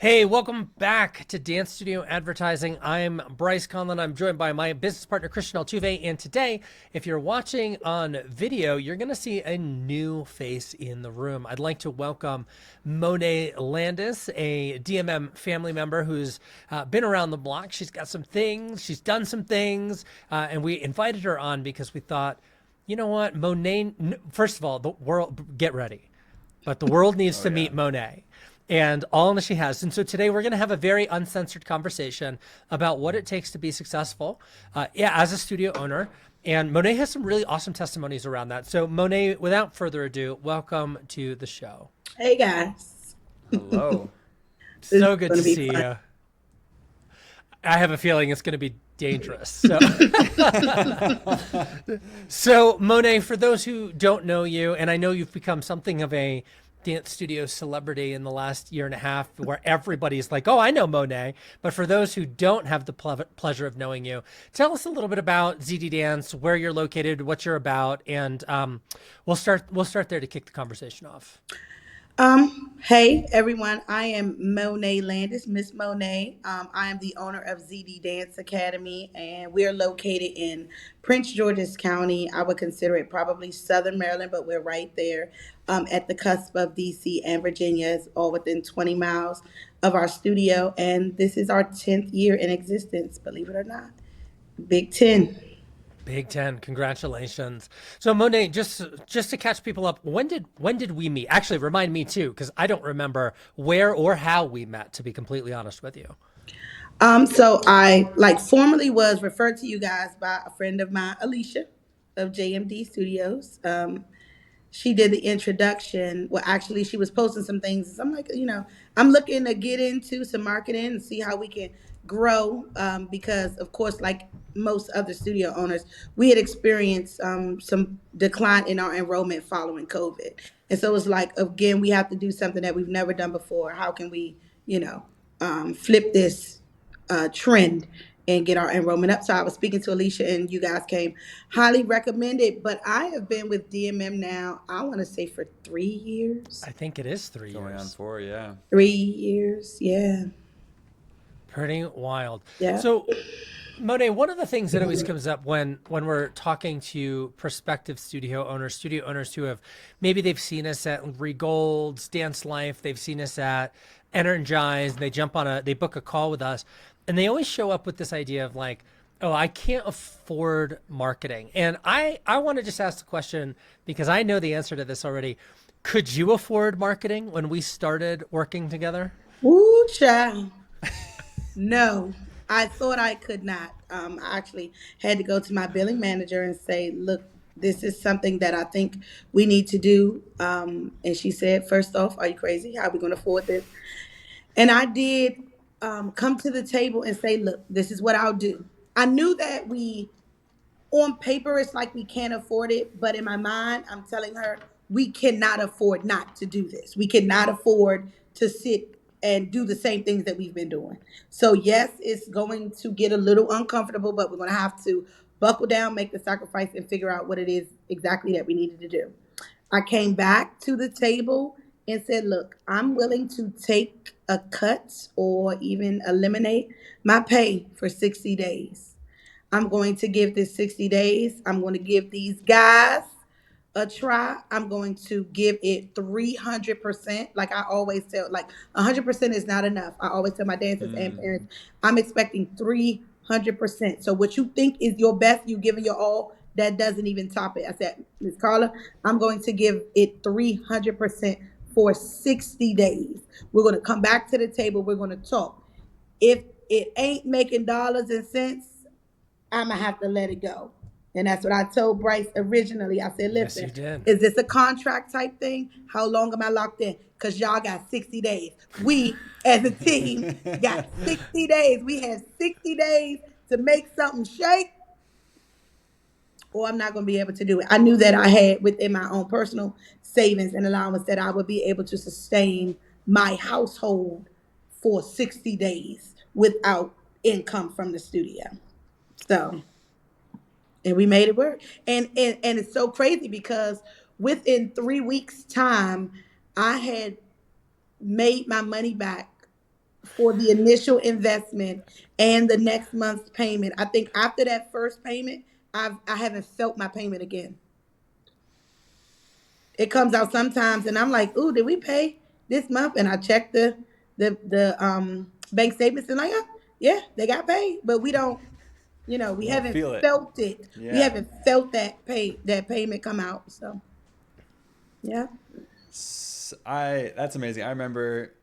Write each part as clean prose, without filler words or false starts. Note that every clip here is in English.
Hey, welcome back to Dance Studio Advertising. I'm Bryce Conlon. I'm joined by my business partner, Christian Altuve. And today, if you're watching on video, you're going to see a new face in the room. I'd like to welcome Monet Landis, a DMM family member who's been around the block. She's got some things, she's done some things, and we invited her on because we thought, you know what, Monet, first of all, the world, get ready. But the world needs Oh to yeah. meet Monet and all that she has. And so today we're going to have a very uncensored conversation about what it takes to be successful, as a studio owner. And Monet has some really awesome testimonies around that. So Monet, without further ado, welcome to the show. Hey guys, Hello. this is So good going to to be see fun. you. I have a feeling it's going to be dangerous. So, so Monet, for those who don't know you, and I know you've become something of a dance studio celebrity in the last year and a half, where everybody's like, "Oh, I know Monet." But for those who don't have the pleasure of knowing you, tell us a little bit about ZD Dance, where you're located, what you're about, and we'll start there to kick the conversation off. Hey everyone, I am Monet Landis, Miss Monet. I am the owner of ZD Dance Academy, and we are located in Prince George's County. I would consider it probably Southern Maryland, but we're right there at the cusp of DC and Virginia. It's all within 20 miles of our studio, and this is our 10th year in existence, believe it or not. Big 10. Big Ten, congratulations. So Monet, just to catch people up, when did we meet? Actually, remind me too, because I don't remember where or how we met. To be completely honest with you. So I like formally was referred to you guys by a friend of mine, Alicia of JMD Studios. She did the introduction. Well, actually, she was posting some things. I'm like, I'm looking to get into some marketing and see how we can grow. Because, of course, like most other studio owners, we had experienced some decline in our enrollment following COVID. And so it's like, again, we have to do something that we've never done before. How can we, flip this trend and get our enrollment up? So I was speaking to Alicia, and you guys came highly recommended. But I have been with DMM now, I want to say for 3 years. I think it is three Going on years. 4, yeah. 3 years, yeah, Pretty wild. yeah. So Monet, one of the things that always comes up when we're talking to prospective studio owners who have maybe they've seen us at Regold's Dance Life, they've seen us at Energize, they they book a call with us, and they always show up with this idea of like, oh, I can't afford marketing. And I want to just ask the question because I know the answer to this already. Could you afford marketing when we started working together? Woo, child. No, I thought I could not. I actually had to go to my billing manager and say, look, this is something that I think we need to do. And she said, first off, are you crazy? How are we going to afford this? And I did come to the table and say, look, this is what I'll do. I knew that on paper, it's like we can't afford it. But in my mind, I'm telling her, we cannot afford not to do this. We cannot afford to sit and do the same things that we've been doing. So, yes, it's going to get a little uncomfortable, but we're going to have to buckle down, make the sacrifice, and figure out what it is exactly that we needed to do. I came back to the table and said, look, I'm willing to take a cut or even eliminate my pay for 60 days. I'm going to give this 60 days. I'm going to give these guys a try. I'm going to give it 300%. Like I always tell, like 100% is not enough. I always tell my dancers and Mm. parents, I'm expecting 300%. So what you think is your best, you giving your all, that doesn't even top it. I said, Miss Carla, I'm going to give it 300% for 60 days. We're going to come back to the table. We're going to talk. If it ain't making dollars and cents, I'm gonna have to let it go. And that's what I told Bryce originally. I said, Yes, listen, you did. is this a contract type thing? How long am I locked in? Because y'all got 60 days. We, as a team, got 60 days. We have 60 days to make something shake, or I'm not going to be able to do it. I knew that I had within my own personal savings and allowance that I would be able to sustain my household for 60 days without income from the studio. So, and we made it work. And it's so crazy because within 3 weeks time, I had made my money back for the initial investment and the next month's payment. I think after that first payment, I haven't felt my payment again. It comes out sometimes, and I'm like, "Ooh, did we pay this month?" And I check the bank statements, and like, "Oh, yeah, they got paid," but we don't. We You don't haven't feel it. felt it. We Yeah. haven't felt that payment come out. So yeah. I That's amazing. I remember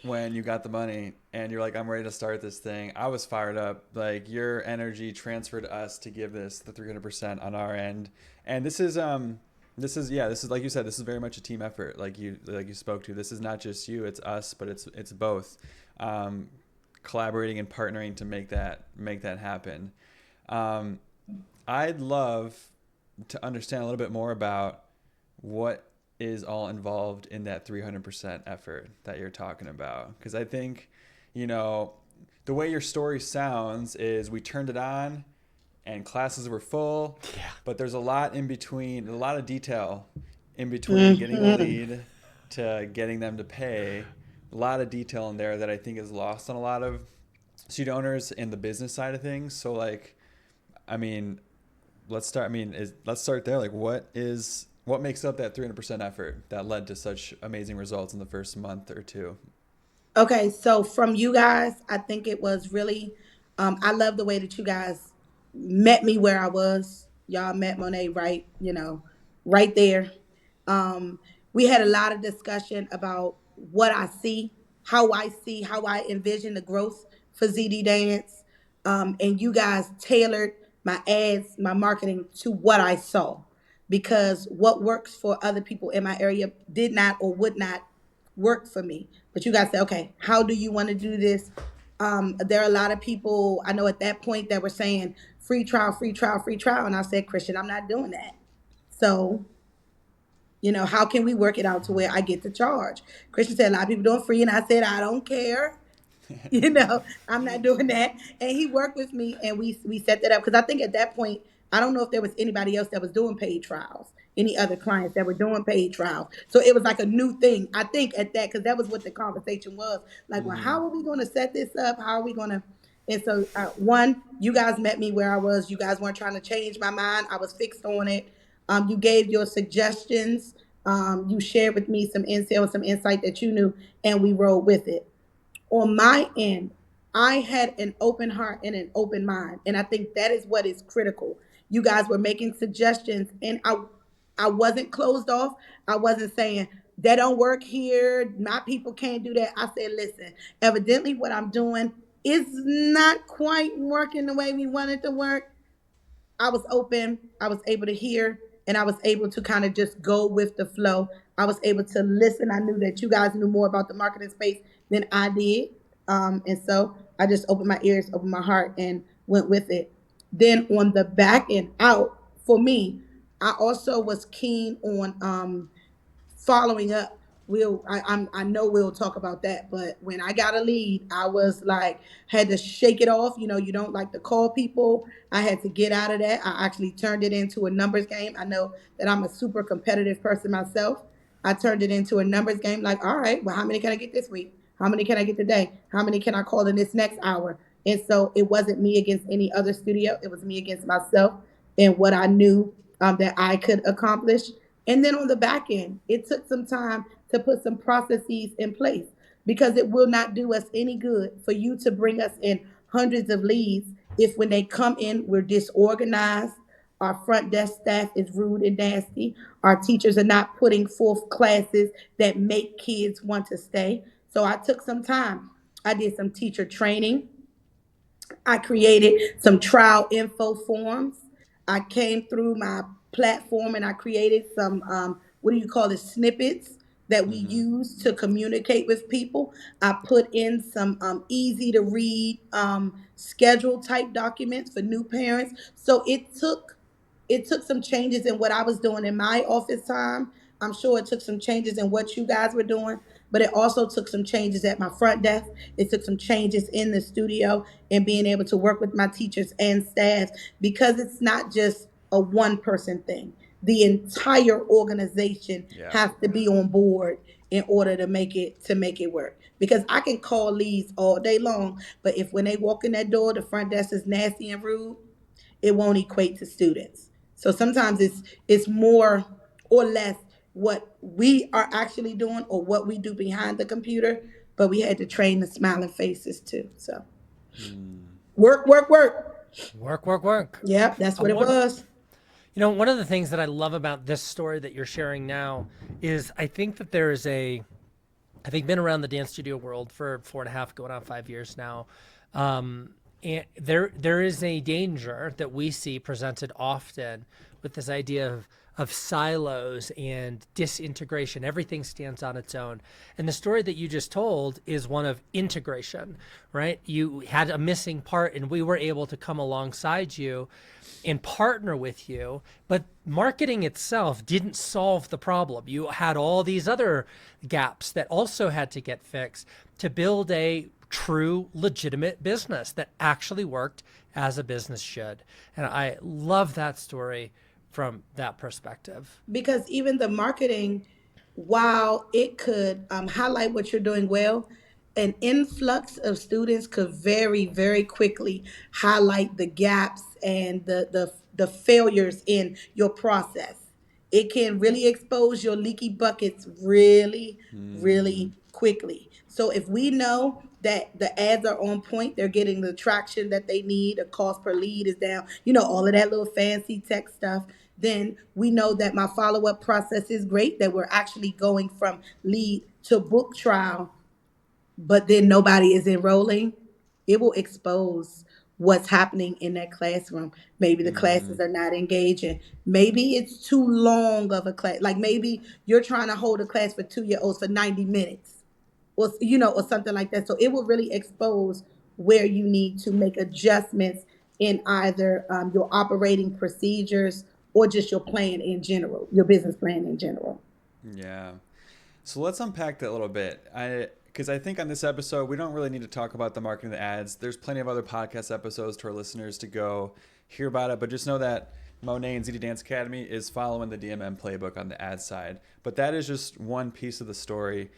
when you got the money and you're like, I'm ready to start this thing. I was fired up. Like your energy transferred us to give this the 300% on our end. And this is like you said, this is very much a team effort. Like you spoke to. This is not just you, it's us, but it's both. Um, Collaborating and partnering to make that happen. Um, I'd love to understand a little bit more about what is all involved in that 300% effort that you're talking about. Because I think, you know, the way your story sounds is we turned it on and classes were full, Yeah. but there's a lot in between, a lot of detail in between getting a Hmm. lead to getting them to pay. A lot of detail in there that I think is lost on a lot of student owners in the business side of things. So like, I mean, let's start there. Like, what makes up that 300% effort that led to such amazing results in the first month or two? Okay, so from you guys, I think it was really, I love the way that you guys met me where I was. Y'all met Monet right, right there. Um, we had a lot of discussion about what I see, how I envision the growth for ZD Dance. And you guys tailored my ads, my marketing to what I saw, because what works for other people in my area did not or would not work for me. But you guys say, okay, how do you want to do this? There are a lot of people I know at that point that were saying free trial, free trial, free trial. And I said, Christian, I'm not doing that. So, how can we work it out to where I get to charge? Christian said a lot of people doing free, and I said, I don't care. I'm not doing that. And he worked with me, and we set that up, because I think at that point, I don't know if there was anybody else that was doing paid trials, any other clients that were doing paid trials. So it was like a new thing, I think, at that, because that was what the conversation was like. Well, Mm-hmm. how are we going to set this up? How are we going to? And so, one, you guys met me where I was. You guys weren't trying to change my mind. I was fixed on it. You gave your suggestions. You shared with me some intel, some insight that you knew, and we rode with it. On my end, I had an open heart and an open mind. And I think that is what is critical. You guys were making suggestions, and I wasn't closed off. I wasn't saying that don't work here. My people can't do that. I said, listen, evidently what I'm doing is not quite working the way we want it to work. I was open, I was able to hear, and I was able to kind of just go with the flow. I was able to listen. I knew that you guys knew more about the marketing space than I did. And so I just opened my ears, opened my heart, and went with it. Then on the back end out, for me, I also was keen on following up. I know we'll talk about that, but when I got a lead, I was like, had to shake it off. You don't like to call people. I had to get out of that. I actually turned it into a numbers game. I know that I'm a super competitive person myself. I turned it into a numbers game. Like, all right, well, how many can I get this week? How many can I get today? How many can I call in this next hour? And so it wasn't me against any other studio. It was me against myself and what I knew that I could accomplish. And then on the back end, it took some time to put some processes in place, because it will not do us any good for you to bring us in hundreds of leads if when they come in, we're disorganized. Our front desk staff is rude and nasty. Our teachers are not putting forth classes that make kids want to stay. So I took some time. I did some teacher training. I created some trial info forms. I came through my platform and I created some, what do you call it, snippets that we Mm-hmm. use to communicate with people. I put in some easy to read schedule type documents for new parents. So it took some changes in what I was doing in my office time. I'm sure it took some changes in what you guys were doing, but it also took some changes at my front desk. It took some changes in the studio and being able to work with my teachers and staff, because it's not just a one person thing. The entire organization Yeah. has to be on board. in order to make it work. Because I can call leads all day long, but if when they walk in that door, the front desk is nasty and rude, it won't equate to students. So sometimes it's more or less what we are actually doing or what we do behind the computer, but we had to train the smiling faces too. So work, work, work. Work, work, work. Yep, that's I what it want, was. one of the things that I love about this story that you're sharing now is I think that there is having been around the dance studio world for 4.5, going on 5 years now, and there is a danger that we see presented often with this idea of silos and disintegration. Everything stands on its own. And the story that you just told is one of integration, right? You had a missing part and we were able to come alongside you and partner with you, but marketing itself didn't solve the problem. You had all these other gaps that also had to get fixed to build a true, legitimate business that actually worked as a business should. And I love that story from that perspective. Because even the marketing, while it could highlight what you're doing well, an influx of students could very quickly highlight the gaps and the failures in your process. It can really expose your leaky buckets really quickly. So if we know that the ads are on point, they're getting the traction that they need, the cost per lead is down, all of that little fancy tech stuff, then we know that my follow up process is great, that we're actually going from lead to book trial, but then nobody is enrolling. It will expose what's happening in that classroom. Maybe the classes are not engaging. Maybe it's too long of a class. Like maybe you're trying to hold a class for 2 year olds for 90 minutes or something like that. So it will really expose where you need to make adjustments in either your operating procedures or just your plan in general, your business plan in general. Yeah. So let's unpack that a little bit. Because I think on this episode, we don't really need to talk about the marketing of the ads. There's plenty of other podcast episodes to our listeners to go hear about it. But just know that Monet and ZD Dance Academy is following the DMM playbook on the ad side. But that is just one piece of the story.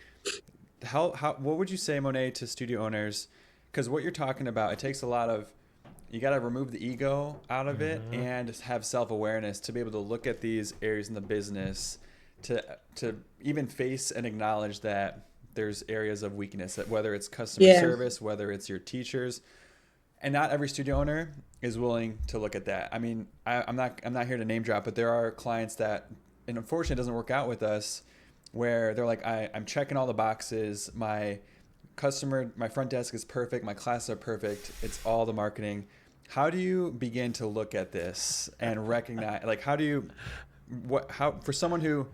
What would you say, Monet, to studio owners? Because what you're talking about, it takes a lot of, you got to remove the ego out of it and have self-awareness to be able to look at these areas in the business to even face and acknowledge that there's areas of weakness, that whether it's customer Yeah. service, whether it's your teachers, and not every studio owner is willing to look at that. I mean, I'm not here to name drop, but there are clients that, and unfortunately, it doesn't work out with us, where they're like, I'm checking all the boxes. My front desk is perfect. My classes are perfect. It's all the marketing. How do you begin to look at this and recognize, like, for someone who,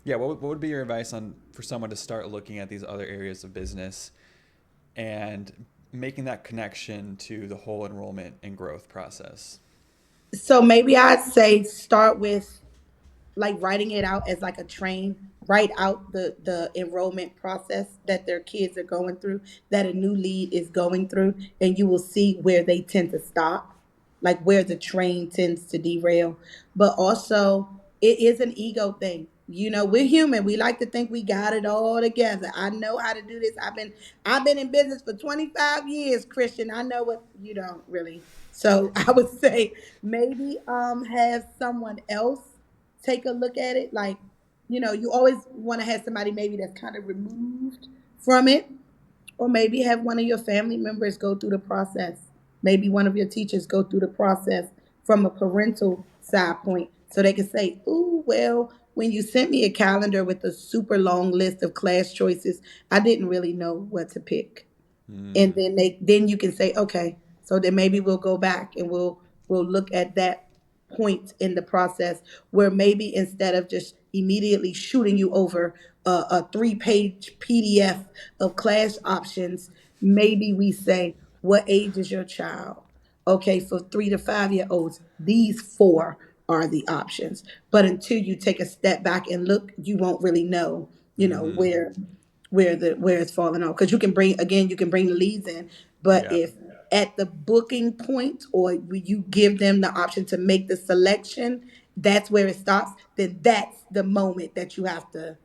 yeah, what would be your advice for someone to start looking at these other areas of business and making that connection to the whole enrollment and growth process? So maybe I'd say start with like writing it out as like a train, write out the enrollment process that their kids are going through, that a new lead is going through, and you will see where they tend to stop, like where the train tends to derail. But also it is an ego thing. We're human. We like to think we got it all together. I know how to do this. I've been in business for 25 years, Christian. I know what you don't really. So I would say maybe have someone else take a look at it. Like, you always want to have somebody maybe that's kind of removed from it, or maybe have one of your family members go through the process. Maybe one of your teachers go through the process from a parental side point so they can say, "Ooh, well, when you sent me a calendar with a super long list of class choices, I didn't really know what to pick." And then you can say, okay, so then maybe we'll go back and we'll look at that point in the process where maybe instead of just immediately shooting you over a 3-page PDF of class options, maybe we say, what age is your child? Okay, for 3 to 5 year olds, these four are the options. But until you take a step back and look, you won't really know, Mm-hmm. where it's falling off. Because you can bring the leads in, but Yeah. if at the booking point or when you give them the option to make the selection, that's where it stops, then that's the moment that you have to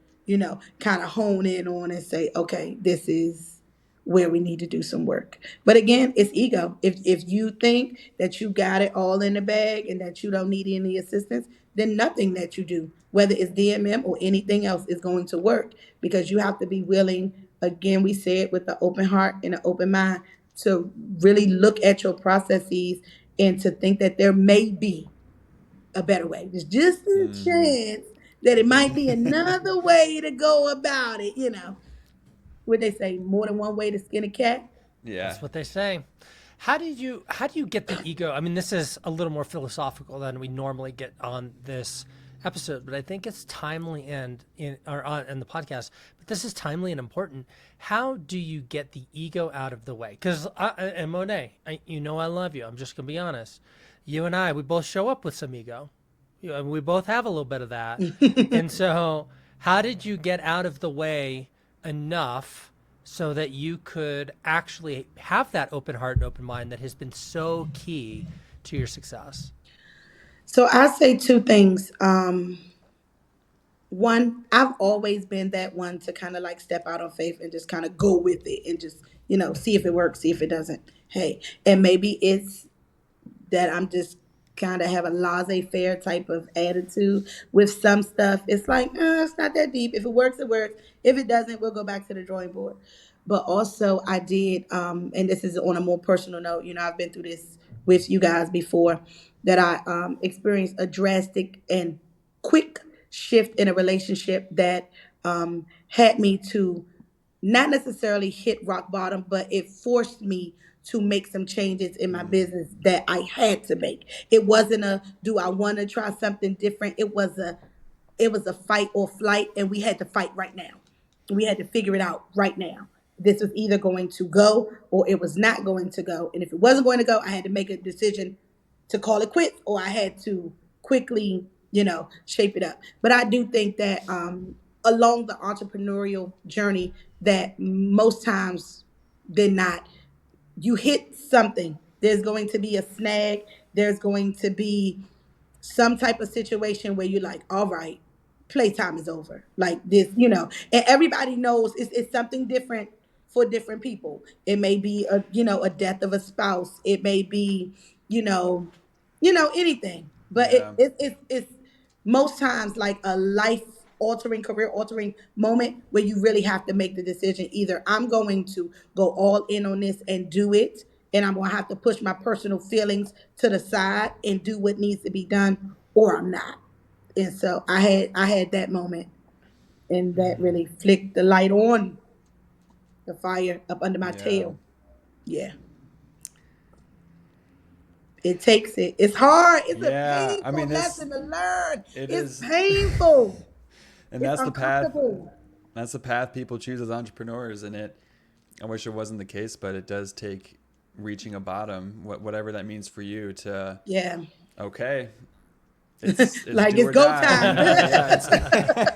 kind of hone in on and say, okay, this is where we need to do some work. But again, it's ego. If you think that you got it all in the bag and that you don't need any assistance, then nothing that you do, whether it's DMM or anything else, is going to work, because you have to be willing, again, we said, with an open heart and an open mind, to really look at your processes and to think that there may be a better way. There's just a Mm-hmm. chance that it might be another way to go about it. What they say, more than one way to skin a cat. Yeah. That's what they say. How do you get the ego? I mean, this is a little more philosophical than we normally get on this episode, but I think it's timely and in the podcast. But this is timely and important. How do you get the ego out of the way? Because and Monet, I love you. I'm just gonna be honest. You and I, we both show up with some ego. We both have a little bit of that. And so, how did you get out of the way enough so that you could actually have that open heart and open mind that has been so key to your success? So I say two things. One, I've always been that one to kind of like step out on faith and just kind of go with it and just, see if it works, see if it doesn't. Hey, and maybe it's that I'm just kind of have a laissez-faire type of attitude with some stuff. It's like, it's not that deep. If it works, it works. If it doesn't, we'll go back to the drawing board. But also, I did, and this is on a more personal note. I've been through this with you guys before, that I experienced a drastic and quick shift in a relationship that had me to not necessarily hit rock bottom, but it forced me to make some changes in my business that I had to make. It wasn't a do I want to try something different. It was a fight or flight, and we had to fight right now. We had to figure it out right now. This was either going to go or it was not going to go. And if it wasn't going to go, I had to make a decision to call it quits, or I had to quickly, shape it up. But I do think that along the entrepreneurial journey, that most times than not, you hit something. There's going to be a snag. There's going to be some type of situation where you're like, all right, playtime is over. Like this, and everybody knows it's something different for different people. It may be a death of a spouse. It may be, you know, anything. But Yeah. it's most times like a life altering, career altering moment where you really have to make the decision. Either I'm going to go all in on this and do it, and I'm going to have to push my personal feelings to the side and do what needs to be done, or I'm not. And so I had that moment, and that really flicked the light on the fire up under my Yeah. tail. Yeah. It takes it. It's hard. It's a Yeah. I painful mean, lesson to learn. it It's is, painful. and It's that's the path. uncomfortable. That's the path people choose as entrepreneurs. And I wish it wasn't the case, but it does take reaching a bottom, whatever that means for you to, Yeah. okay, it's Like do it's or go die.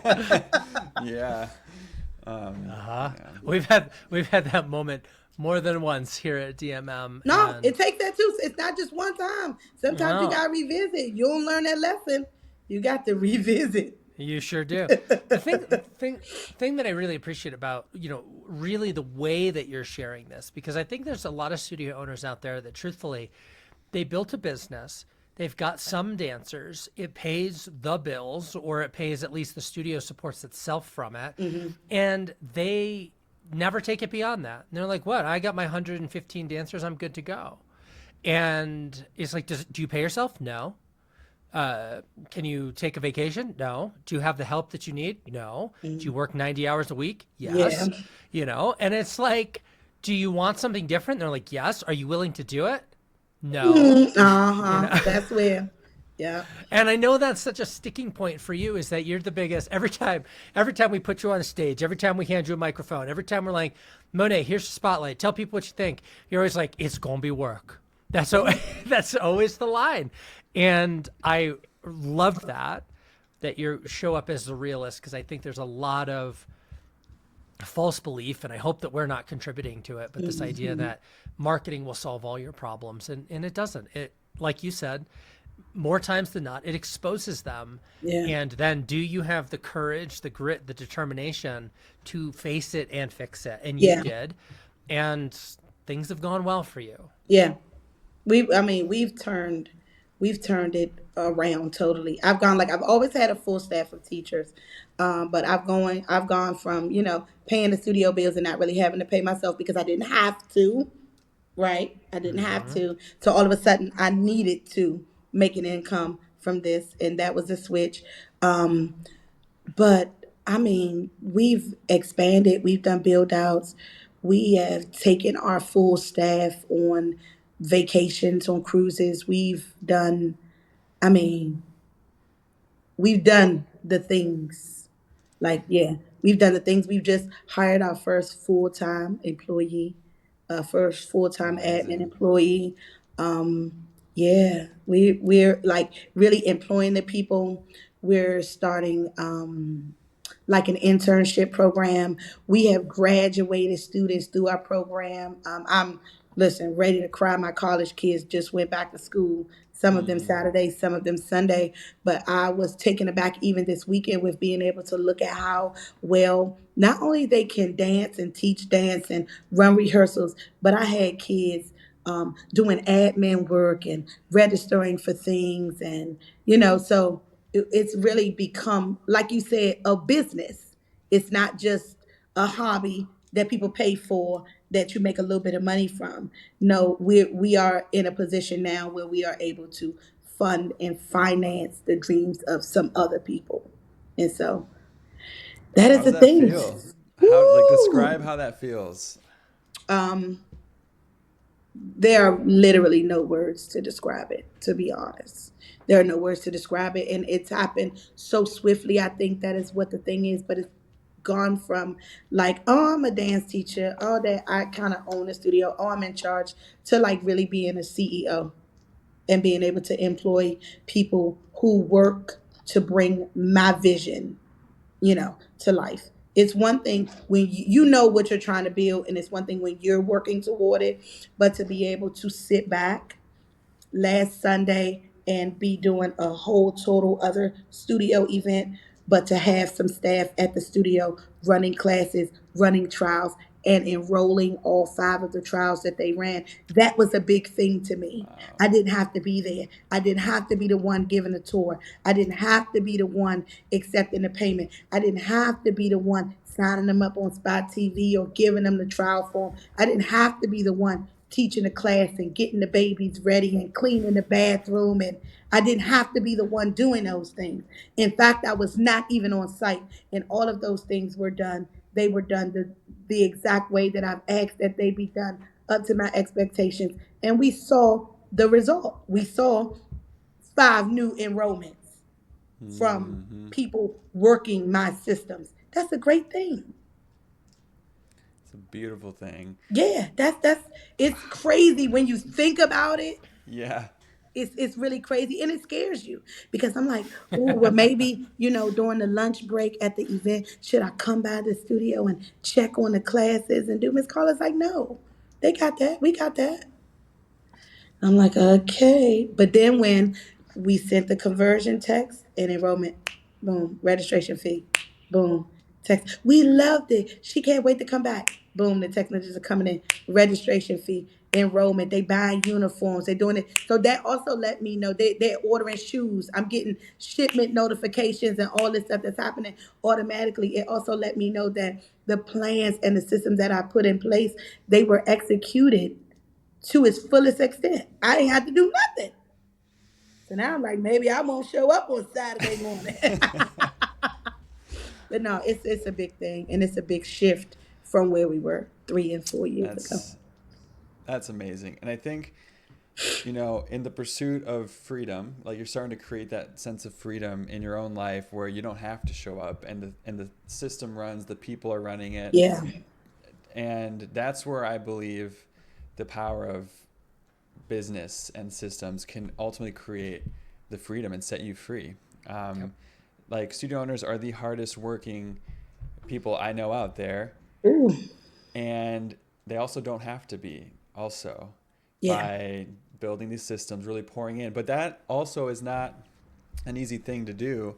time. Yeah. Uh-huh. Yeah. We've had that moment more than once here at DMM. No, And it takes that too. It's not just one time. Sometimes you no, gotta revisit. You don't learn that lesson. You got to revisit. you sure do. The thing that I really appreciate about, really the way that you're sharing this, because I think there's a lot of studio owners out there that truthfully, they built a business, they've got some dancers, it pays the bills, or it pays at least the studio supports itself from it, and they never take it beyond that. And they're like, what? I got my 115 dancers, I'm good to go. And it's like, do you pay yourself? No. Can you take a vacation? No. Do you have the help that you need? No. Do you work 90 hours a week? Yes. Yeah. And it's like, do you want something different? They're like, yes. Are you willing to do it? No. That's where. Yeah. And I know that's such a sticking point for you, is that you're the biggest. Every time we put you on a stage, every time we hand you a microphone, every time we're like, Monet, here's the spotlight. Tell people what you think. You're always like, it's going to be work. That's always the line. And I love that you show up as the realist, because I think there's a lot of false belief, and I hope that we're not contributing to it, but this idea that marketing will solve all your problems, and it doesn't. It, like you said, more times than not, it exposes them. Yeah. And then do you have the courage, the grit, the determination to face it and fix it? And you Yeah. did. And things have gone well for you. Yeah. I mean, we've turned it around totally. I've always had a full staff of teachers, but I've gone from, paying the studio bills and not really having to pay myself because I didn't have to, right? I didn't have Hmm. to. So all of a sudden I needed to make an income from this, and that was a switch. Um, but I mean, we've expanded, we've done build outs, we have taken our full staff on vacations, on cruises. I mean, we've done the things. Like, yeah, we've done the things. We've just hired our first full time employee, first full time admin Amazing. employee. Yeah, we're like really employing the people. We're starting like an internship program. We have graduated students through our program. I'm listen ready to cry. My college kids just went back to school. Some of them Saturday, some of them Sunday. But I was taken aback even this weekend with being able to look at how well not only they can dance and teach dance and run rehearsals, but I had kids doing admin work and registering for things, and so it's really become, like you said, a business. It's not just a hobby that people pay for that you make a little bit of money from. No, we are in a position now where we are able to fund and finance the dreams of some other people, and so that How is does the that thing. feel? How, like, describe Woo! how that feels. Um, there are literally no words to describe it, to be honest. There are no words to describe it, and it's happened so swiftly. I think that is what the thing is, but it's gone from like, oh, I'm a dance teacher, oh, that I kind of own a studio, oh, I'm in charge, to like really being a CEO and being able to employ people who work to bring my vision, to life. It's one thing when you know what you're trying to build, and it's one thing when you're working toward it, but to be able to sit back last Sunday and be doing a whole total other studio event, but to have some staff at the studio running classes, running trials, and enrolling all five of the trials that they ran. That was a big thing to me. Wow. I didn't have to be there. I didn't have to be the one giving the tour. I didn't have to be the one accepting the payment. I didn't have to be the one signing them up on Spot TV or giving them the trial form. I didn't have to be the one teaching the class and getting the babies ready and cleaning the bathroom, and I didn't have to be the one doing those things. In fact, I was not even on site, and all of those things were done. They were done the exact way that I've asked that they be done, up to my expectations, and we saw the result. We saw 5 new enrollments from Hmm. people working my systems. That's a great thing. It's a beautiful thing. Yeah, that's it's crazy when you think about it. Yeah. It's really crazy, and it scares you because I'm like, oh, well, maybe during the lunch break at the event, should I come by the studio and check on the classes and do? Miss Carla's like, no, they got that, we got that. I'm like, okay. But then when we sent the conversion text and enrollment, boom, registration fee, boom, text. We loved it. She can't wait to come back. Boom, the text messages are coming in. Registration fee, enrollment. They buying uniforms. They're doing it. So that also let me know they're ordering shoes. I'm getting shipment notifications and all this stuff that's happening automatically. It also let me know that the plans and the systems that I put in place, they were executed to its fullest extent. I ain't had to do nothing. So now I'm like, maybe I won't show up on Saturday morning. But no, it's a big thing, and it's a big shift from where we were 3 and 4 years ago. That's that's amazing. And I think, in the pursuit of freedom, like, you're starting to create that sense of freedom in your own life where you don't have to show up, and the system runs, the people are running it. Yeah, And that's where I believe the power of business and systems can ultimately create the freedom and set you free. Yep. Like, studio owners are the hardest working people I know out there, ooh, and they also don't have to be, also, yeah, by building these systems, really pouring in. But that also is not an easy thing to do.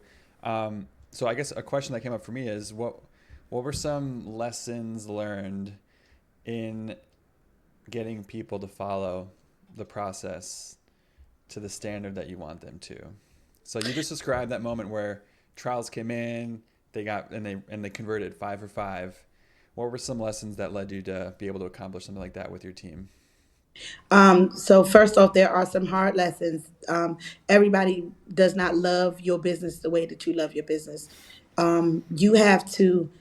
So I guess a question that came up for me is what were some lessons learned in getting people to follow the process to the standard that you want them to? So you just described that moment where trials came in, they converted 5 for 5. What were some lessons that led you to be able to accomplish something like that with your team? So first off, there are some hard lessons. Everybody does not love your business the way that you love your business. You have to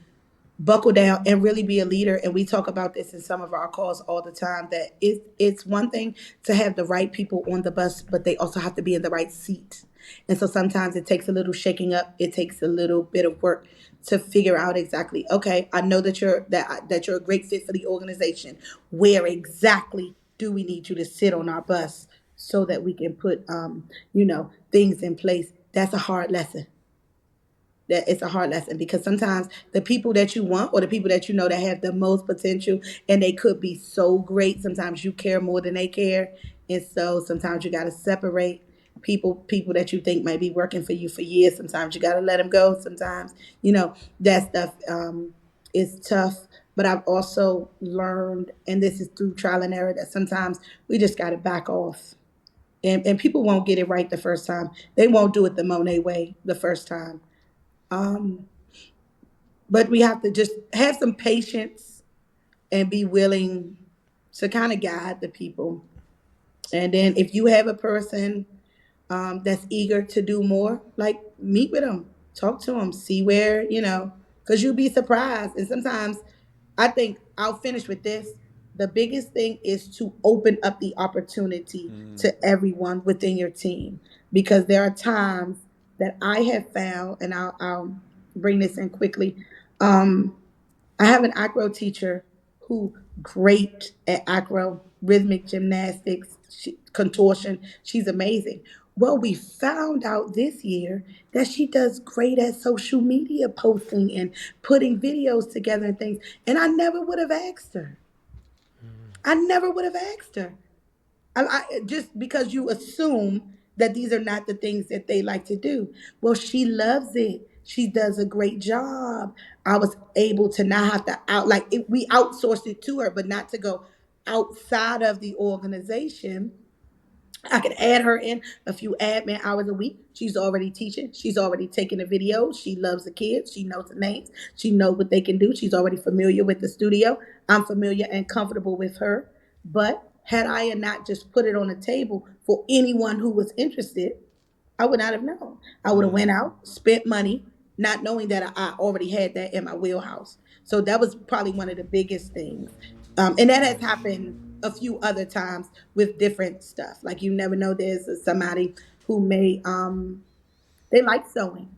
buckle down and really be a leader. And we talk about this in some of our calls all the time, that it's one thing to have the right people on the bus, but they also have to be in the right seat. And so sometimes it takes a little shaking up. It takes a little bit of work to figure out exactly, okay, I know that you're a great fit for the organization. Where exactly do we need you to sit on our bus so that we can put things in place? That's a hard lesson. That it's a hard lesson, because sometimes the people that you want, or the people that you know that have the most potential, and they could be so great, sometimes you care more than they care. And so sometimes you got to separate people that you think might be working for you for years. Sometimes you got to let them go. Sometimes that stuff is tough. But I've also learned, and this is through trial and error, that sometimes we just got to back off. And people won't get it right the first time. They won't do it the Monet way the first time. Um, but we have to just have some patience and be willing to kind of guide the people. And then if you have a person that's eager to do more, like, meet with them, talk to them, see where, because you'll be surprised. And sometimes I think I'll finish with this. The biggest thing is to open up the opportunity Mm, to everyone within your team, because there are times that I have found, and I'll bring this in quickly. Um, I have an acro teacher who great at acro, rhythmic gymnastics, contortion. She's amazing. Well, we found out this year that she does great at social media posting and putting videos together and things. And I never would have asked her. I never would have asked her. Just because you assume that these are not the things that they like to do. Well, she loves it. She does a great job. I was able to not have to we outsourced it to her, but not to go outside of the organization. I could add her in a few admin hours a week. She's already teaching. She's already taking the videos. She loves the kids. She knows the names. She knows what they can do. She's already familiar with the studio. I'm familiar and comfortable with her. But had I not just put it on the table for anyone who was interested, I would not have known. I would have mm, went out, spent money, not knowing that I already had that in my wheelhouse. So that was probably one of the biggest things. And that has happened a few other times with different stuff. Like, you never know, there's somebody who may they like sewing.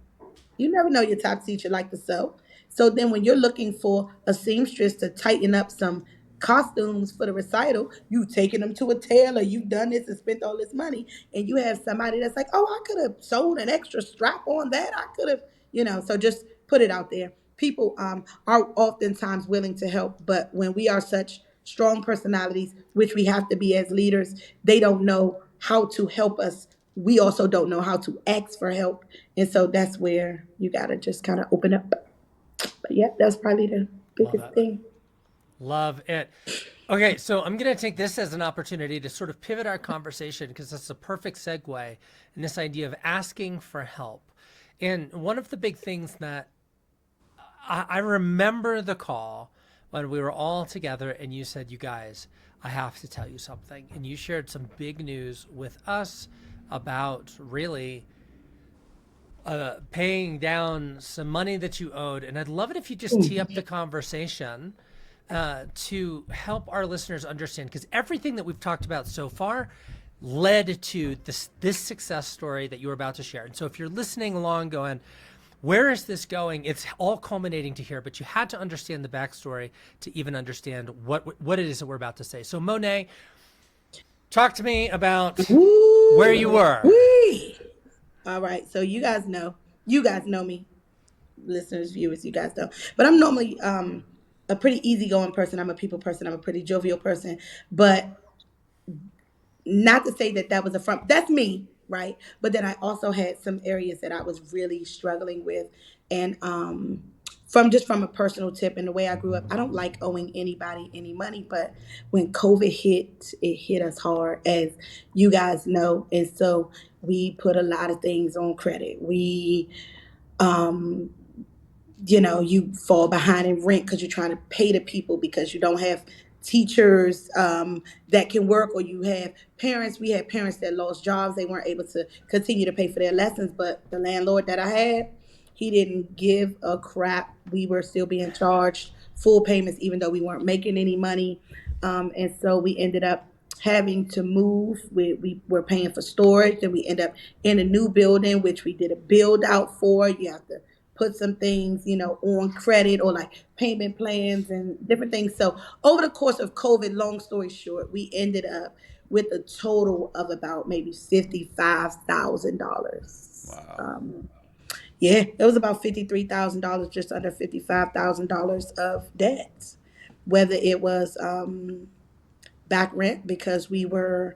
You never know, your top teacher like to sew. So then when you're looking for a seamstress to tighten up some costumes for the recital, you've taken them to a tailor, you've done this and spent all this money, and you have somebody that's like, oh, I could have sewed an extra strap on that. I could have, so just put it out there. People are oftentimes willing to help, but when we are such strong personalities, which we have to be as leaders, they don't know how to help us. We also don't know how to ask for help. And so that's where you got to just kind of open up. But yeah, that's probably the Love biggest that. thing. Love it. Okay, so I'm going to take this as an opportunity to sort of pivot our conversation, because that's a perfect segue in this idea of asking for help. And one of the big things that I remember the call when we were all together and you said, you guys, I have to tell you something. And you shared some big news with us about really paying down some money that you owed. And I'd love it if you just tee up the conversation to help our listeners understand, because everything that we've talked about so far led to this success story that you're about to share. And so if you're listening along going, where is this going? It's all culminating to here, but you had to understand the backstory to even understand what it is that we're about to say. So Monet, talk to me about where you Woo! were. Wee! All right. So you guys know me, listeners, viewers, you guys know. But I'm normally a pretty easygoing person. I'm a people person. I'm a pretty jovial person. But not to say that that was a front, that's me, right? But then I also had some areas that I was really struggling with. And from just from a personal tip and the way I grew up, I don't like owing anybody any money. But when COVID hit, it hit us hard, as you guys know. And so we put a lot of things on credit. Um, you fall behind in rent because you're trying to pay the people because you don't have teachers that can work, or you have parents. We had parents that lost jobs. They weren't able to continue to pay for their lessons. But the landlord that I had, he didn't give a crap. We were still being charged full payments, even though we weren't making any money. And so we ended up having to move. We were paying for storage, and we end up in a new building, which we did a build out for. You have to put some things, on credit, or like payment plans and different things. So over the course of COVID, long story short, we ended up with a total of about maybe $55,000. Wow. Yeah, it was about $53,000, just under $55,000 of debt. Whether it was back rent, because we were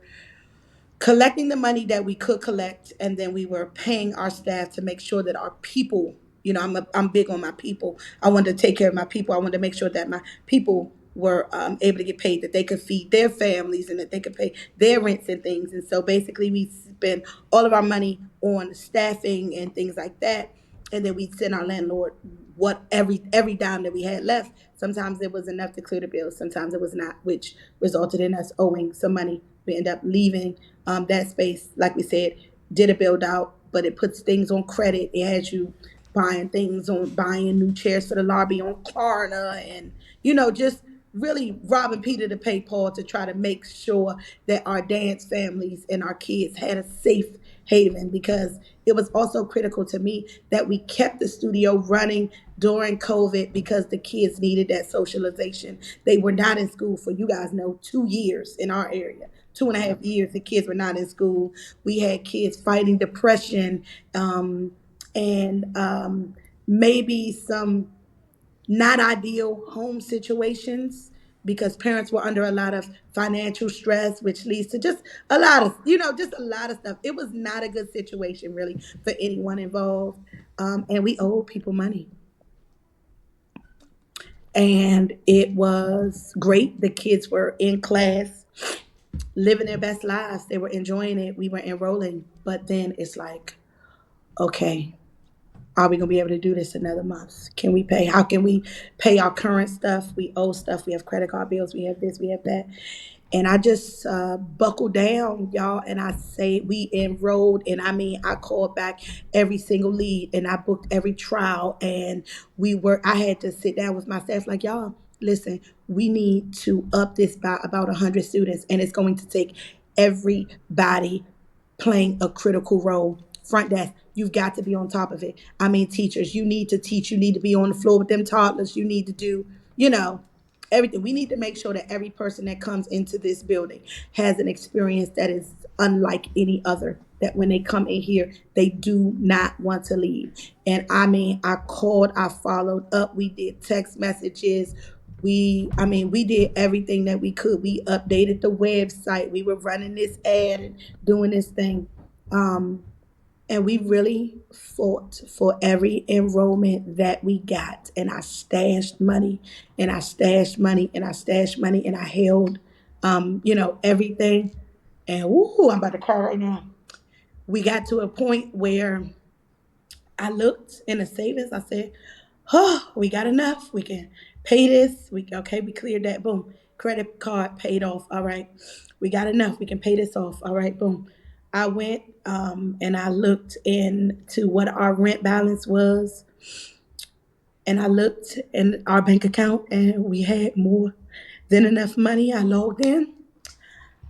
collecting the money that we could collect, and then we were paying our staff to make sure that our people, I'm big on my people. I wanted to take care of my people. I wanted to make sure that my people were able to get paid, that they could feed their families, and that they could pay their rents and things. And so basically we spend all of our money on staffing and things like that, and then we'd send our landlord what every dime that we had left. Sometimes it was enough to clear the bills, sometimes it was not, which resulted in us owing some money. We end up leaving that space, like we said, did a build out, but it puts things on credit. It has you buying new chairs for the lobby on Klarna, and just really robbing Peter to pay Paul, to try to make sure that our dance families and our kids had a safe haven. Because it was also critical to me that we kept the studio running during COVID, because the kids needed that socialization. They were not in school for, you guys know, 2 years in our area. Two and a Yeah. half years, the kids were not in school. We had kids fighting depression, and maybe some not ideal home situations, because parents were under a lot of financial stress, which leads to just a lot of, just a lot of stuff. It was not a good situation, really, for anyone involved. And we owed people money. And it was great. The kids were in class, living their best lives. They were enjoying it. We were enrolling. But then it's like, okay, are we gonna be able to do this another month? Can we pay? How can we pay our current stuff? We owe stuff. We have credit card bills. We have this. We have that. And I just buckled down, y'all. And I say we enrolled, and I mean I called back every single lead, and I booked every trial, and we were. I had to sit down with my staff, like, y'all, listen, we need to up this by about 100 students, and it's going to take everybody playing a critical role. Front desk, you've got to be on top of it. I mean, teachers, you need to teach. You need to be on the floor with them toddlers. You need to do, you know, everything. We need to make sure that every person that comes into this building has an experience that is unlike any other. That when they come in here, they do not want to leave. And I mean, I called, I followed up, we did text messages. We did everything that we could. We updated the website. We were running this ad and doing this thing. Um, and we really fought for every enrollment that we got. And I stashed money, and I stashed money, and I stashed money, and I held, everything. And woohoo, I'm about to cry right now. We got to a point where I looked in the savings. I said, "Oh, we got enough. We can pay this. We cleared that. Boom, credit card paid off. All right, we got enough. We can pay this off. All right, boom." I went and I looked into what our rent balance was, and I looked in our bank account, and we had more than enough money. I logged in.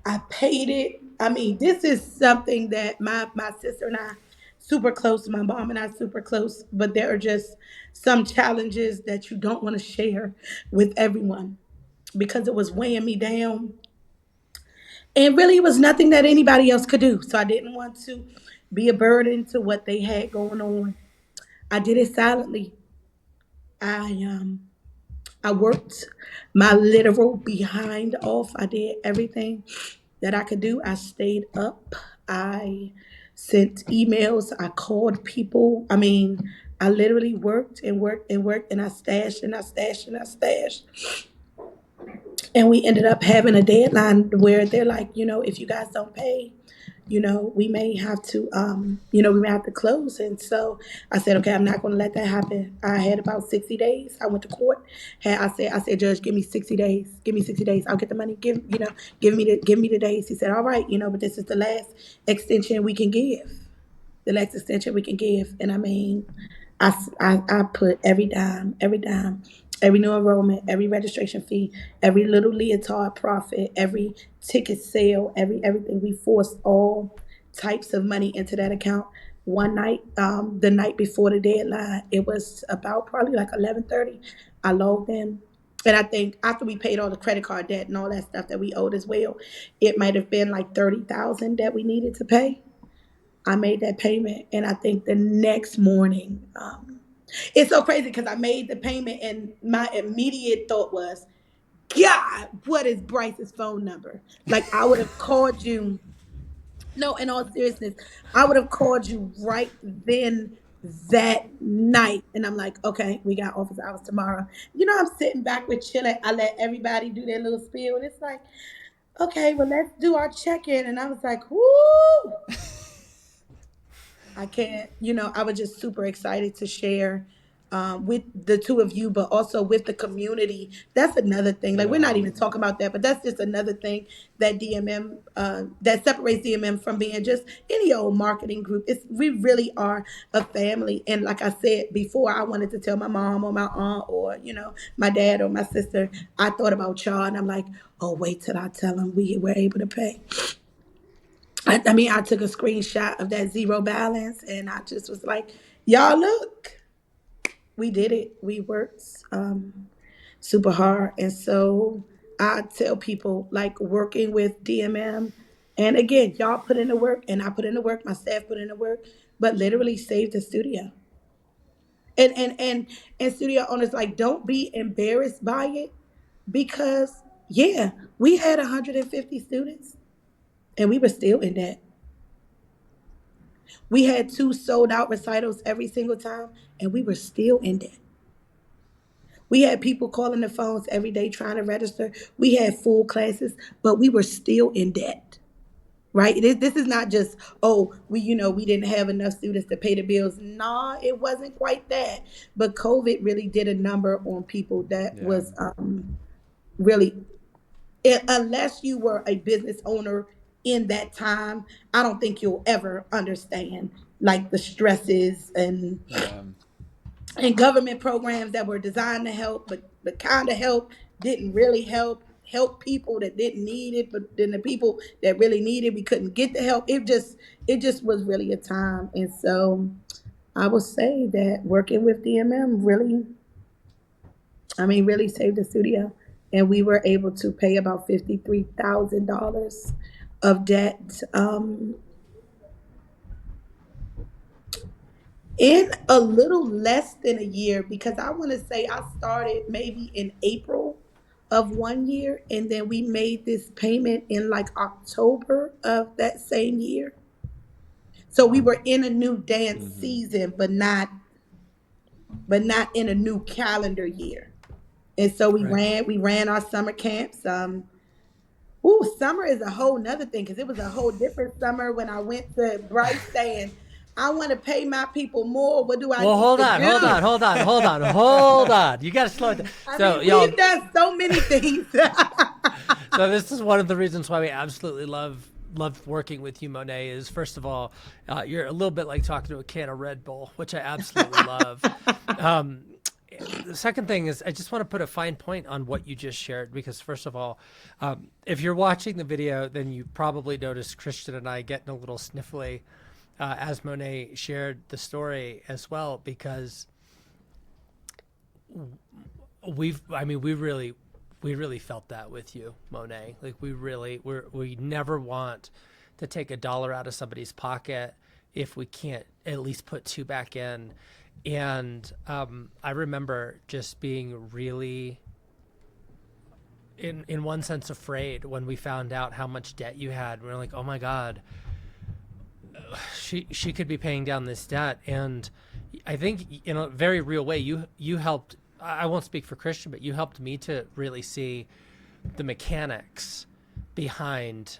I paid it. I mean, this is something that my sister and I super close. My mom and I super close, but there are just some challenges that you don't want to share with everyone, because it was weighing me down, and really it was nothing that anybody else could do. So I didn't want to be a burden to what they had going on. I did it silently. I worked my literal behind off. I did everything that I could do. I stayed up. I sent emails. I called people. I mean, I literally worked and worked and worked, and I stashed and I stashed and I stashed. And we ended up having a deadline where they're like, if you guys don't pay, we may have to, we may have to close. And so I said, okay, I'm not going to let that happen. I had about 60 days. I went to court. I said, Judge, give me 60 days. Give me 60 days. I'll get the money. Give me the days. He said, all right, but this is the last extension we can give. The last extension we can give. And I mean, I put every dime, every new enrollment, every registration fee, every little leotard profit, every ticket sale, everything. We forced all types of money into that account. One night, the night before the deadline, it was about probably like 11:30. I logged in. And I think after we paid all the credit card debt and all that stuff that we owed as well, it might have been like 30,000 that we needed to pay. I made that payment, and I think the next morning, it's so crazy because I made the payment, and my immediate thought was, God, what is Bryce's phone number? Like, I would have called you. No, in all seriousness, I would have called you right then that night. And I'm like, okay, we got office hours tomorrow. I'm sitting back with chilling. I let everybody do their little spiel, and it's like, okay, well, let's do our check in. And I was like, whoo. I can't, I was just super excited to share with the two of you, but also with the community. That's another thing. Like, we're Yeah. not even talking about that, but that's just another thing that that separates DMM from being just any old marketing group. We really are a family. And like I said before, I wanted to tell my mom or my aunt or, my dad or my sister, I thought about y'all, and I'm like, oh, wait till I tell them we were able to pay. I mean, I took a screenshot of that zero balance, and I just was like, y'all, look, we did it. We worked super hard. And so I tell people, like, working with DMM, and again, y'all put in the work, and I put in the work, my staff put in the work, but literally saved the studio. And studio owners, like, don't be embarrassed by it, because, yeah, we had 150 students, and we were still in debt. We had two sold out recitals every single time, and we were still in debt. We had people calling the phones every day trying to register. We had full classes, but we were still in debt. Right? This is not just, oh, we didn't have enough students to pay the bills. Nah, it wasn't quite that. But COVID really did a number on people that Yeah. was really, unless you were a business owner in that time, I don't think you'll ever understand like the stresses Yeah. and government programs that were designed to help, but the kind of help didn't really help people that didn't need it, but then the people that really needed, we couldn't get the help. It just was really a time. And so I would say that working with DMM really, I mean, really saved the studio. And we were able to pay about $53,000 of debt in a little less than a year, because I want to say I started maybe in April of one year, and then we made this payment in like October of that same year. So we were in a new dance Mm-hmm. season, but not in a new calendar year. And so we Right. ran our summer camps. Ooh, summer is a whole nother thing, because it was a whole different summer when I went to Bryce saying, I want to pay my people more. What do I Well, need hold to on, hold do? on, hold on, hold on, hold on. You got to slow it down. I So, mean, y'all, we've done so many things. so this is one of the reasons why we absolutely love working with you, Monet. Is first of all, you're a little bit like talking to a can of Red Bull, which I absolutely love. Um, the second thing is I just want to put a fine point on what you just shared, because first of all, if you're watching the video, then you probably noticed Christian and I getting a little sniffly as Monet shared the story as well, because we really felt that with you, Monet. Like, we never want to take a dollar out of somebody's pocket if we can't at least put two back in. And I remember just being really in one sense afraid when we found out how much debt you had. We were like, oh my God, she could be paying down this debt. And I think in a very real way, you helped. I won't speak for Christian, but you helped me to really see the mechanics behind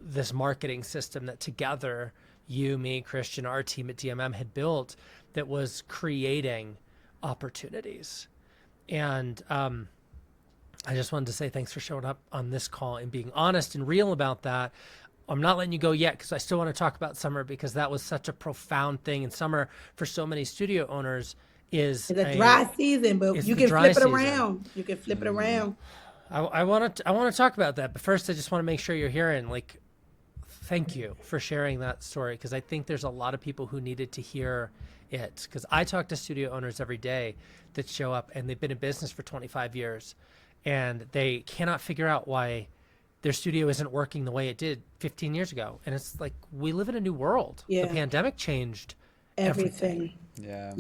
this marketing system that together you, me, Christian, our team at DMM had built that was creating opportunities. And I just wanted to say thanks for showing up on this call and being honest and real about that. I'm not letting you go yet because I still want to talk about summer, because that was such a profound thing. And summer for so many studio owners is It's a dry season, but you can flip it around. You can flip it around. I want to talk about that, but first I just want to make sure you're hearing, like, thank you for sharing that story, because I think there's a lot of people who needed to hear it, because I talk to studio owners every day that show up and they've been in business for 25 years and they cannot figure out why their studio isn't working the way it did 15 years ago. And it's like, we live in a new world. Yeah. The pandemic changed everything. Yeah.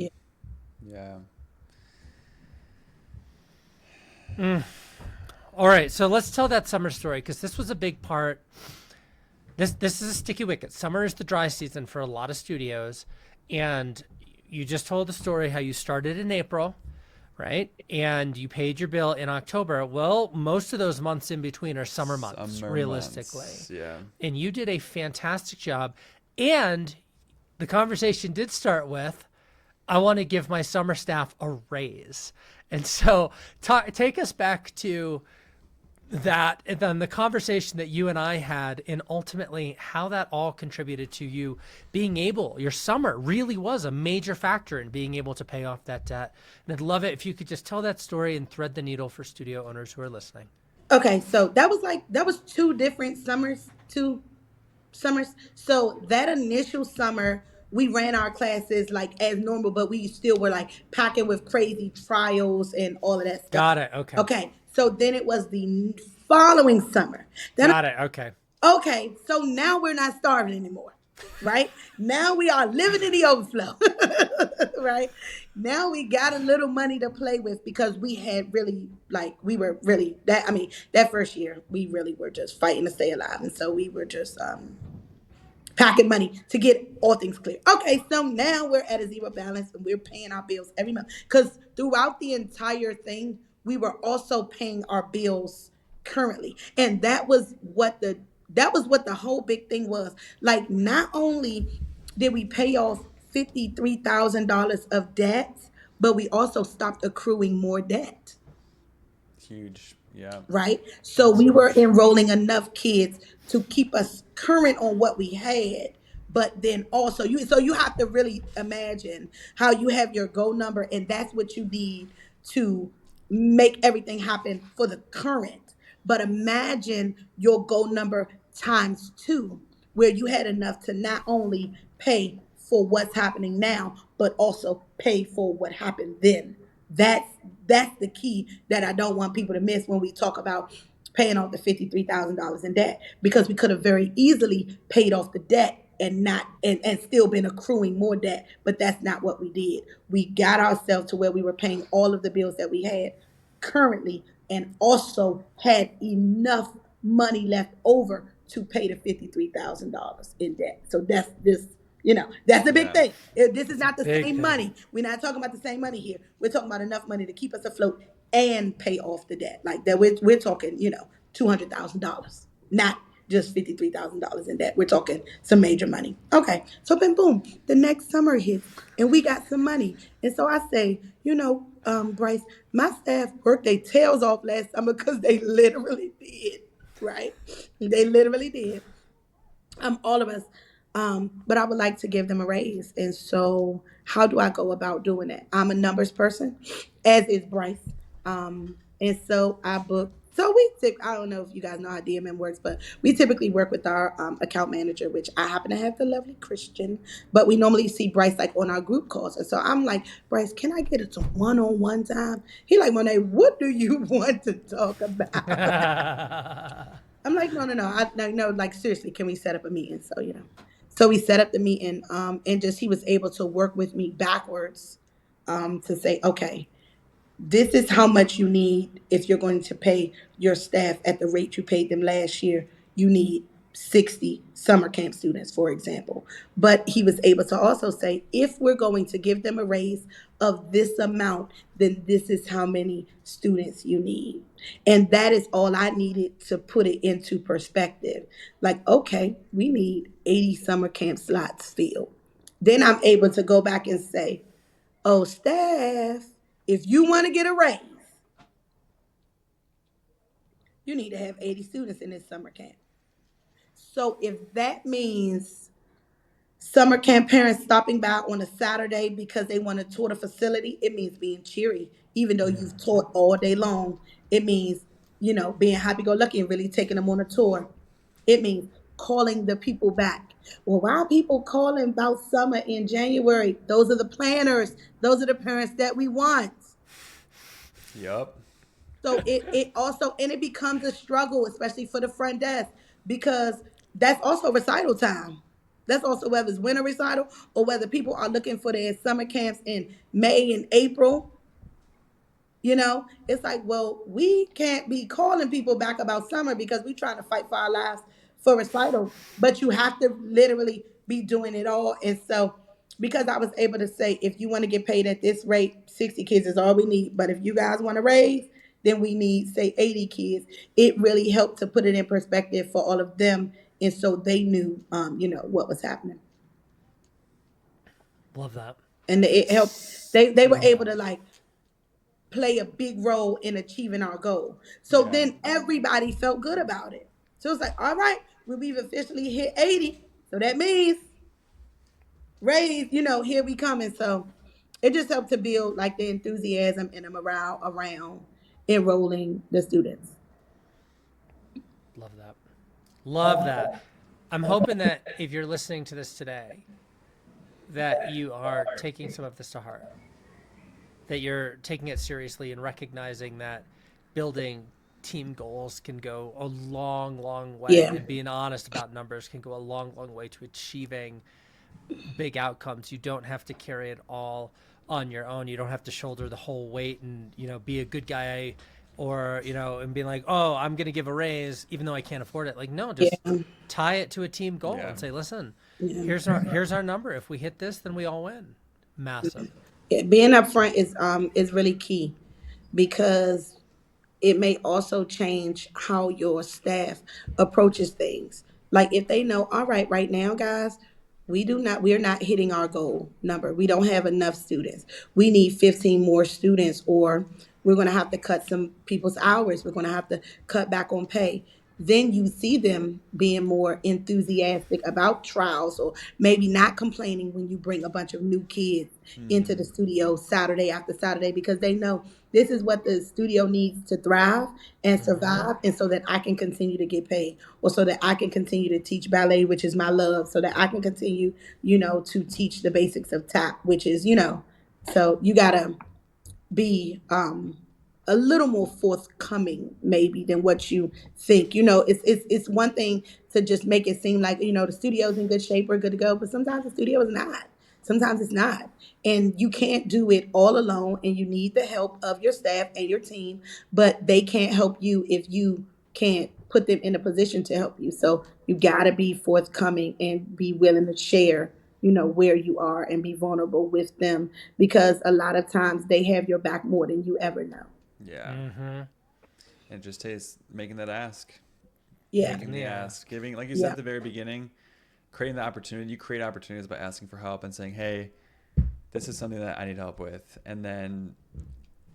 Yeah. All right, so let's tell that summer story, because this was a big part. This is a sticky wicket. Summer is the dry season for a lot of studios, and you just told the story how you started in April, right? And you paid your bill in October. Well, most of those months in between are summer months, realistically. Months, yeah. And you did a fantastic job. And the conversation did start with, I want to give my summer staff a raise. And so take us back to that, and then the conversation that you and I had, and ultimately how that all contributed to you being able, your summer really was a major factor in being able to pay off that debt. And I'd love it if you could just tell that story and thread the needle for studio owners who are listening. Okay, so that was two different summers, So that initial summer, we ran our classes like as normal, but we still were like packing with crazy trials and all of that stuff. Got it. Okay. Okay, so then it was the following summer. Got it. Okay. Okay, so now we're not starving anymore, right? Now we are living in the overflow, right? Now we got a little money to play with, because we had really, that first year, we really were just fighting to stay alive. And so we were just packing money to get all things clear. Okay, so now we're at a zero balance and we're paying our bills every month. Because throughout the entire thing, we were also paying our bills currently. And that was what the whole big thing was. Like, not only did we pay off $53,000 of debt, but we also stopped accruing more debt. Huge. Yeah. Right? So we were enrolling enough kids to keep us current on what we had. But then also you have to really imagine how you have your goal number, and that's what you need to make everything happen for the current. But imagine your goal number times 2, where you had enough to not only pay for what's happening now, but also pay for what happened then. That's the key that I don't want people to miss when we talk about paying off the $53,000 in debt, because we could have very easily paid off the debt and not and still been accruing more debt, but that's not what we did. We got ourselves to where we were paying all of the bills that we had currently, and also had enough money left over to pay the $53,000 in debt. So that's just, that's a big thing. This is not the same money. We're not talking about the same money here. We're talking about enough money to keep us afloat and pay off the debt. Like that, we're talking, $200,000, not just $53,000 in debt. We're talking some major money. Okay, so then boom, the next summer hits and we got some money. And so I say, Bryce, my staff worked their tails off last summer, because they literally did, right? They literally did. All of us. But I would like to give them a raise. And so how do I go about doing that? I'm a numbers person, as is Bryce. And so I book. So I don't know if you guys know how DMM works, but we typically work with our account manager, which I happen to have the lovely Christian, but we normally see Bryce like on our group calls. And so I'm like, Bryce, can I get it to one-on-one time? He like, Monet, what do you want to talk about? I'm like, no. No, like, seriously, can we set up a meeting? So we set up the meeting, and just he was able to work with me backwards to say, okay, this is how much you need if you're going to pay your staff at the rate you paid them last year. You need 60 summer camp students, for example. But he was able to also say, if we're going to give them a raise of this amount, then this is how many students you need. And that is all I needed to put it into perspective. Like, okay, we need 80 summer camp slots filled. Then I'm able to go back and say, oh, staff, if you want to get a raise, you need to have 80 students in this summer camp. So if that means summer camp parents stopping by on a Saturday because they want to tour the facility, it means being cheery, even though you've taught all day long. It means, being happy go lucky and really taking them on a tour. It means calling the people back. Well, why are people calling about summer in January? Those are the planners. Those are the parents that we want. Yep. So it also, and it becomes a struggle, especially for the front desk, because that's also recital time. That's also whether it's winter recital or whether people are looking for their summer camps in May and April. It's like, well, we can't be calling people back about summer because we're trying to fight for our lives for recital. But you have to literally be doing it all. And so, because I was able to say, if you want to get paid at this rate, 60 kids is all we need. But if you guys want to raise, then we need, say, 80 kids. It really helped to put it in perspective for all of them. And so they knew, what was happening. Love that. And it helped. They were Love able that. to play a big role in achieving our goal. So Yeah. then everybody felt good about it. So it's like, all right, we've officially hit 80. So that means raise, here we come. And so it just helped to build the enthusiasm and the morale around enrolling the students. Love that. Love that. I'm hoping that if you're listening to this today, that you are taking some of this to heart, that you're taking it seriously and recognizing that building team goals can go a long, long way. Yeah. And being honest about numbers can go a long, long way to achieving big outcomes. You don't have to carry it all on your own. You don't have to shoulder the whole weight and, be a good guy or, and being like, oh, I'm going to give a raise even though I can't afford it. Like, no, just Yeah. tie it to a team goal Yeah. and say, listen, Yeah. here's our number. If we hit this, then we all win. Massive. Yeah, being upfront is really key because it may also change how your staff approaches things. Like if they know, all right, right now, guys, we're not hitting our goal number. We don't have enough students. We need 15 more students, or we're going to have to cut some people's hours. We're going to have to cut back on pay. Then you see them being more enthusiastic about trials or maybe not complaining when you bring a bunch of new kids into the studio Saturday after Saturday because they know this is what the studio needs to thrive and survive, and so that I can continue to get paid, or so that I can continue to teach ballet, which is my love, so that I can continue, to teach the basics of tap, which is, so you gotta be a little more forthcoming maybe than what you think. It's one thing to just make it seem like, the studio's in good shape, we're good to go, but sometimes the studio is not. Sometimes it's not. And you can't do it all alone, and you need the help of your staff and your team, but they can't help you if you can't put them in a position to help you. So you got to be forthcoming and be willing to share, where you are and be vulnerable with them, because a lot of times they have your back more than you ever know. Yeah. Mm-hmm. And it just takes making that ask. Yeah. Making the Yeah. ask. Giving, like you said Yeah. at the very beginning, creating the opportunity. You create opportunities by asking for help and saying, hey, this is something that I need help with. And then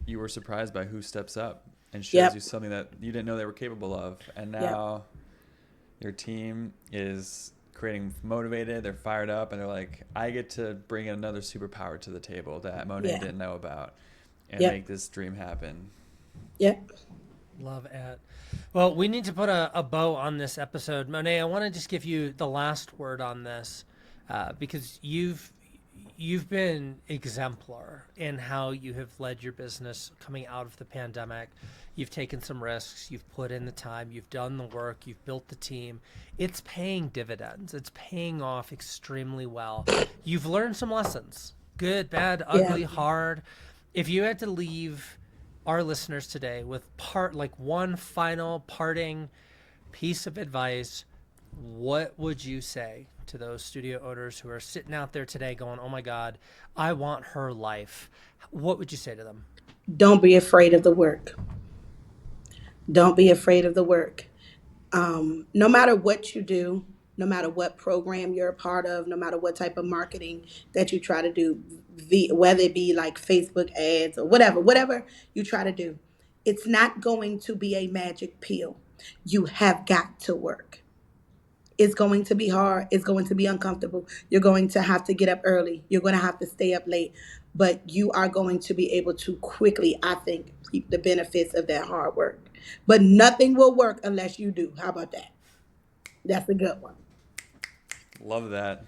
you were surprised by who steps up and shows Yep. you something that you didn't know they were capable of. And now your team is creating motivated, they're fired up, and they're like, I get to bring another superpower to the table that Monet Yeah. didn't know about and Yep. make this dream happen. Yep. Love it. Well, we need to put a bow on this episode. Monet, I want to just give you the last word on this because you've been exemplar in how you have led your business coming out of the pandemic. You've taken some risks. You've put in the time. You've done the work. You've built the team. It's paying dividends. It's paying off extremely well. You've learned some lessons, good, bad, ugly, Yeah. hard. If you had to leave our listeners today with one final parting piece of advice, what would you say to those studio owners who are sitting out there today going, oh my God, I want her life? What would you say to them? Don't be afraid of the work. Don't be afraid of the work. No matter what you do, no matter what program you're a part of, no matter what type of marketing that you try to do, whether it be like Facebook ads or whatever you try to do, it's not going to be a magic pill. You have got to work. It's going to be hard. It's going to be uncomfortable. You're going to have to get up early. You're going to have to stay up late. But you are going to be able to quickly, I think, reap the benefits of that hard work. But nothing will work unless you do. How about that? That's a good one. Love that.